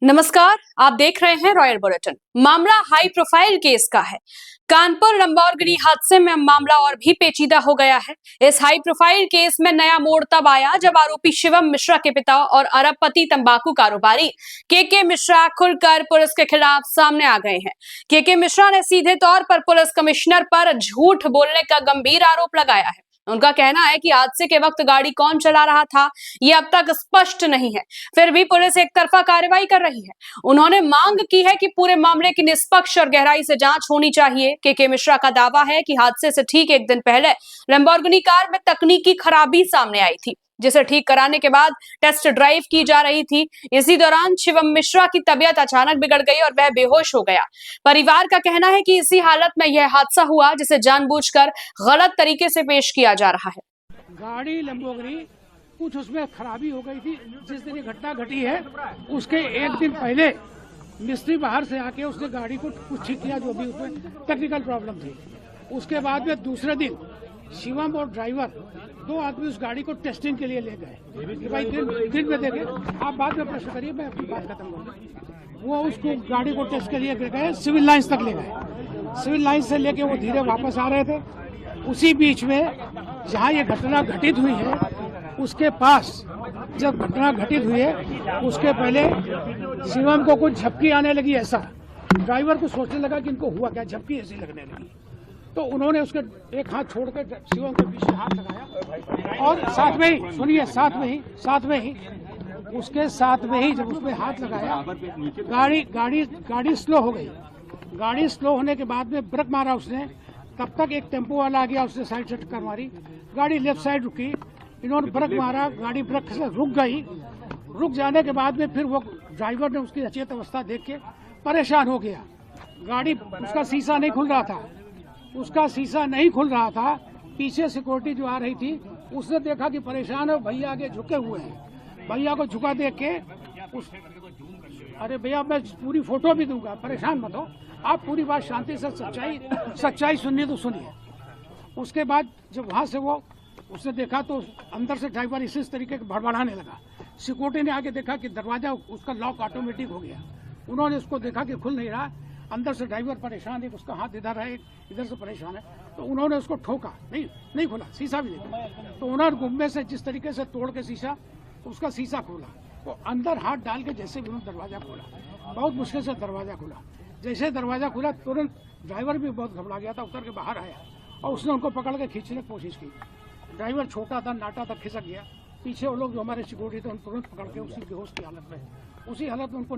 नमस्कार, आप देख रहे हैं रॉयल बुलेटिन। मामला हाई प्रोफाइल केस का है। कानपुर लंबोर्गिनी हादसे में मामला और भी पेचीदा हो गया है। इस हाई प्रोफाइल केस में नया मोड़ तब आया जब आरोपी शिवम मिश्रा के पिता और अरबपति तंबाकू कारोबारी के मिश्रा खुलकर पुलिस के खिलाफ सामने आ गए हैं। के मिश्रा ने सीधे तौर पर पुलिस कमिश्नर पर झूठ बोलने का गंभीर आरोप लगाया है। उनका कहना है कि हादसे के वक्त गाड़ी कौन चला रहा था, यह अब तक स्पष्ट नहीं है। फिर भी पुलिस एक तरफा कार्रवाई कर रही है। उन्होंने मांग की है कि पूरे मामले की निष्पक्ष और गहराई से जांच होनी चाहिए। के मिश्रा का दावा है कि हादसे से ठीक एक दिन पहले लंबोर्गिनी कार में तकनीकी खराबी सामने आई थी, जिसे ठीक कराने के बाद टेस्ट ड्राइव की जा रही थी। इसी दौरान शिवम मिश्रा की तबीयत अचानक बिगड़ गई और वह बेहोश हो गया। परिवार का कहना है कि इसी हालत में यह हादसा हुआ, जिसे जानबूझकर गलत तरीके से पेश किया जा रहा है। गाड़ी लंबोर्गिनी कुछ उसमें खराबी हो गई थी। जिस दिन ये घटना घटी है उसके एक दिन पहले मिस्त्री बाहर से आके उसने गाड़ी को कुछ ठीक किया, जो भी उसमें टेक्निकल प्रॉब्लम थी। उसके बाद में दूसरे दिन शिवम और ड्राइवर दो आदमी उस गाड़ी को टेस्टिंग के लिए ले गए कि भाई दिन में देखे। आप बाद में प्रश्न करिए, मैं अपनी बात खत्म करूँगा। वो उसको गाड़ी को टेस्ट के लिए गए, सिविल लाइन्स तक ले गए। सिविल लाइन्स से लेके वो धीरे वापस आ रहे थे। उसी बीच में जहाँ ये घटना घटित हुई है उसके पास जब घटना घटित हुई है उसके पहले शिवम को कुछ झपकी आने लगी। ऐसा ड्राइवर को सोचने लगा कि इनको हुआ क्या, झपकी ऐसी लगने लगी। तो उन्होंने उसके एक हाथ छोड़ के शिवम के पीछे हाथ लगाया और साथ में ही सुनिए, साथ में ही उसके साथ में ही जब उसमें हाथ लगाया गाड़ी स्लो हो गई। गाड़ी स्लो होने के बाद में ब्रेक मारा उसने। तब तक एक टेम्पो वाला आ गया, उसने साइड से टक्कर मारी। गाड़ी लेफ्ट साइड रुकी, इन्होंने ब्रेक मारा, गाड़ी ब्रेक से रुक गई। रुक जाने के बाद में फिर वो ड्राइवर ने उसकी अचेत अवस्था देख के परेशान हो गया। गाड़ी उसका शीशा नहीं खुल रहा था। पीछे सिक्योरिटी जो आ रही थी उसने देखा कि परेशान है, भैया आगे झुके हुए हैं। भैया को झुका देख के अरे भैया मैं पूरी फोटो भी दूंगा, परेशान मत हो, आप पूरी बात शांति से सच्चाई सुननी तो सुनिए। उसके बाद जब वहां से वो उसने देखा तो अंदर से ड्राइवर इसी तरीके के भड़बड़ाने लगा। सिक्योरिटी ने आगे देखा कि दरवाजा उसका लॉक ऑटोमेटिक हो गया। उन्होंने उसको देखा कि खुल नहीं रहा। अंदर से ड्राइवर परेशान है, उसका हाथ इधर है, इधर से परेशान है। तो उन्होंने उसको ठोका, नहीं खुला, शीशा भी देखा। तो उन्होंने गुम्बे से जिस तरीके से तोड़ के शीशा, उसका शीशा खोला। तो अंदर हाथ डाल के जैसे भी उन्होंने दरवाजा खोला, बहुत मुश्किल से दरवाजा खुला। जैसे दरवाजा खुला तुरंत ड्राइवर भी बहुत घबरा गया था, उतर के बाहर आया और उसने उनको पकड़ के खींचने की कोशिश की। ड्राइवर छोटा था, नाटा था, खिसक गया। पीछे वो लोग जो हमारे सिक्योरिटी थे उन तुरंत पकड़ के उसी बेहोश की हालत में, उसी हालत में उनको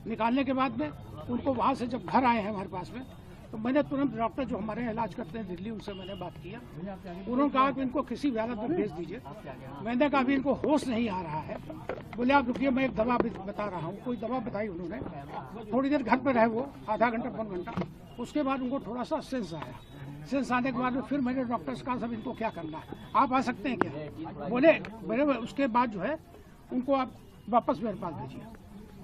निकालने के बाद में उनको वहाँ से जब घर आए हैं हमारे पास में, तो मैंने तुरंत डॉक्टर जो हमारे इलाज करते हैं दिल्ली, उनसे मैंने बात किया। उन्होंने कहा कि इनको किसी भी हालत में भेज दीजिए। मैंने कहा अभी इनको होश नहीं आ रहा है। बोले आप रुकिए, मैं एक दवा बता रहा हूँ। कोई दवा बताई उन्होंने। थोड़ी देर घर पर रहे वो, आधा घंटा पौन घंटा। उसके बाद उनको थोड़ा सा सेंस आया। सेंस आने के बाद में फिर मैंने डॉक्टर से कहा सब इनको क्या करना है, आप आ सकते हैं क्या? बोले उसके बाद जो है उनको आप वापस मेरे पास भेजिए।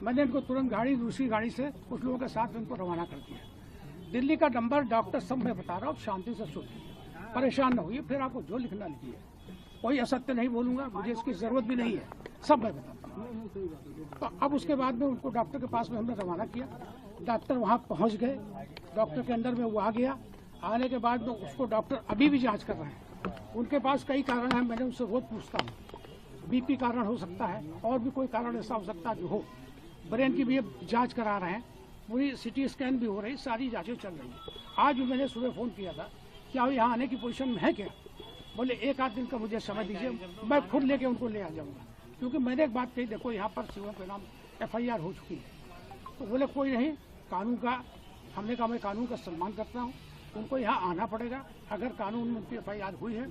मैंने इनको तुरंत दूसरी गाड़ी से कुछ लोगों के साथ उनको रवाना कर दिया। दिल्ली का नंबर डॉक्टर सब मैं बता रहा हूँ, शांति से सुनिए, परेशान न होइए। फिर आपको जो लिखना लिखिए, कोई असत्य नहीं बोलूंगा, मुझे इसकी जरूरत भी नहीं है, सब मैं बताता हूँ। तो अब उसके बाद में उनको डॉक्टर के पास में हमने रवाना किया। डॉक्टर वहाँ पहुँच गए, डॉक्टर के अंदर में वो आ गया। आने के बाद में उसको डॉक्टर अभी भी जाँच कर रहे हैं। उनके पास कई कारण हैं, मैंने उनसे रोज पूछता हूँ। BP कारण हो सकता है, और भी कोई कारण ऐसा हो सकता है जो हो। ब्रेन की भी जांच करा रहे हैं, पूरी CT स्कैन भी हो रही, सारी जांचें चल रही है। आज भी मैंने सुबह फ़ोन किया था, क्या वो यहाँ आने की पोजीशन में है क्या? बोले एक आध दिन का मुझे समय दीजिए, मैं खुद लेके उनको ले आ जाऊँगा। क्योंकि मैंने एक बात कही, देखो यहाँ पर शिवम के नाम FIR हो चुकी है। तो बोले कोई नहीं, कानून का, हमने कहा मैं कानून का सम्मान करता हूँ, उनको यहाँ आना पड़ेगा। अगर कानून में उनकी FIR हुई है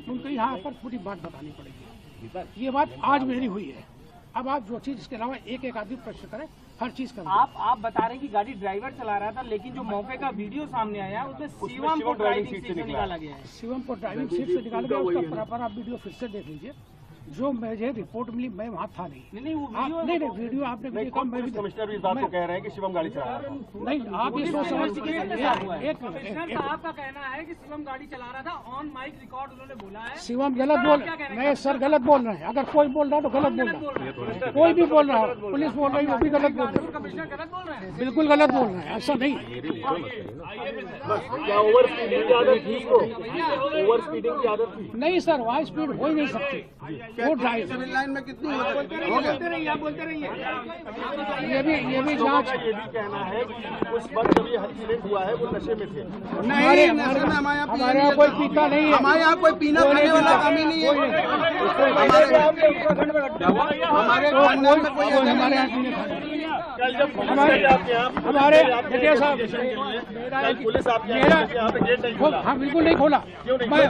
तो उनको यहाँ पर पूरी बात बतानी पड़ेगी। ये बात आज मेरी हुई है। अब आप जो चीज इसके अलावा एक आदमी प्रश्न करें, हर चीज करें। आप बता रहे हैं कि गाड़ी ड्राइवर चला रहा था, लेकिन जो मौके का वीडियो सामने आया उसमें शिवम को ड्राइविंग सीट से निकाला गया है। शिवम को ड्राइविंग सीट से निकाला गया, उसका प्रॉपर आप वीडियो फिर से देख लीजिए। जो मुझे रिपोर्ट मिली मैं वहाँ था नहीं वो आप वीडियो नहीं वीडियो आपने नहीं, देखा खुद मैं भी पुलिस कमिश्नर भी इस बात को कह रहे हैं कि शिवम गाड़ी चला रहा था। नहीं आप ये सोच समझ एक कमिश्नर साहब का कहना है कि शिवम गाड़ी चला रहा था, ऑन माइक रिकॉर्ड उन्होंने बोला है। शिवम गलत बोल नहीं सर गलत बोल रहे हैं। अगर कोई बोल रहा है तो गलत बोल रहा है, कोई भी बोल रहा है, पुलिस बोल रही है वो भी गलत बोल रहा है, कमिश्नर गलत बोल रहे हैं। बिल्कुल गलत बोल रहे हैं, ऐसा नहीं। क्या ओवर स्पीडिंग की आदत थी को? ओवर स्पीडिंग की आदत थी? नहीं सर वहाँ स्पीड हो ही नहीं सकती। वो ड्राइवर लाइन में कितनी बोलते रहिए, आप बोलते रहिए। ये भी लोगों जांच का ये भी कहना है कि उस वक्त जब ये एक्सीडेंट हुआ है वो नशे में थे। हमारे यहाँ कोई पीता नहीं है, हमारे यहाँ कोई पीना खाने वाला कम ही नहीं है। हमारे खानदान में कोई ऐसा हमारे नहीं यहाँ है। पीने खाने कल जब हमारे हमारे देखिए साहब कल पुलिस आपके यहाँ पे गेट नहीं खोला। हाँ बिल्कुल नहीं खोला।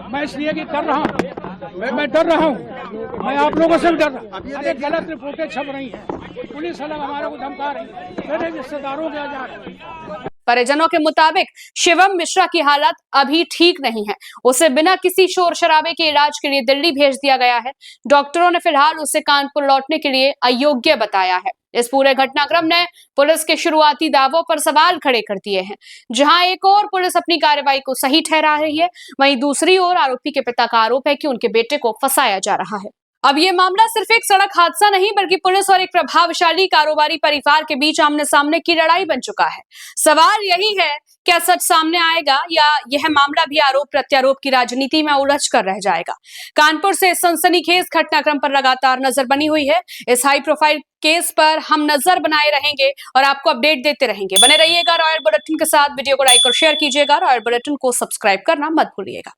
मैं इसलिए कि डर रहा हूँ, मैं डर रहा हूँ, मैं आप लोगों से भी डर रहा हूँ। अरे गलत रिपोर्टें छप रही हैं, पुलिस अलग हमारे को धमका रही है, मेरे रिश्तेदारों के जा रहे हैं। परिजनों के मुताबिक शिवम मिश्रा की हालत अभी ठीक नहीं है। उसे बिना किसी शोर शराबे के इलाज के लिए दिल्ली भेज दिया गया है। डॉक्टरों ने फिलहाल उसे कानपुर लौटने के लिए अयोग्य बताया है। इस पूरे घटनाक्रम ने पुलिस के शुरुआती दावों पर सवाल खड़े कर दिए हैं। जहां एक और पुलिस अपनी कार्रवाई को सही ठहरा रही है, वहीं दूसरी ओर आरोपी के पिता का आरोप है कि उनके बेटे को फंसाया जा रहा है। अब ये मामला सिर्फ एक सड़क हादसा नहीं बल्कि पुलिस और एक प्रभावशाली कारोबारी परिवार के बीच आमने सामने की लड़ाई बन चुका है। सवाल यही है, क्या सच सामने आएगा या यह मामला भी आरोप प्रत्यारोप की राजनीति में उलझ कर रह जाएगा। कानपुर से इस सनसनीखेज घटनाक्रम पर लगातार नजर बनी हुई है। इस हाई प्रोफाइल केस पर हम नजर बनाए रहेंगे और आपको अपडेट देते रहेंगे। बने रहिएगा रॉयल बुलेटिन के साथ। वीडियो को लाइक और शेयर कीजिएगा। रॉयल बुलेटिन को सब्सक्राइब करना मत भूलिएगा।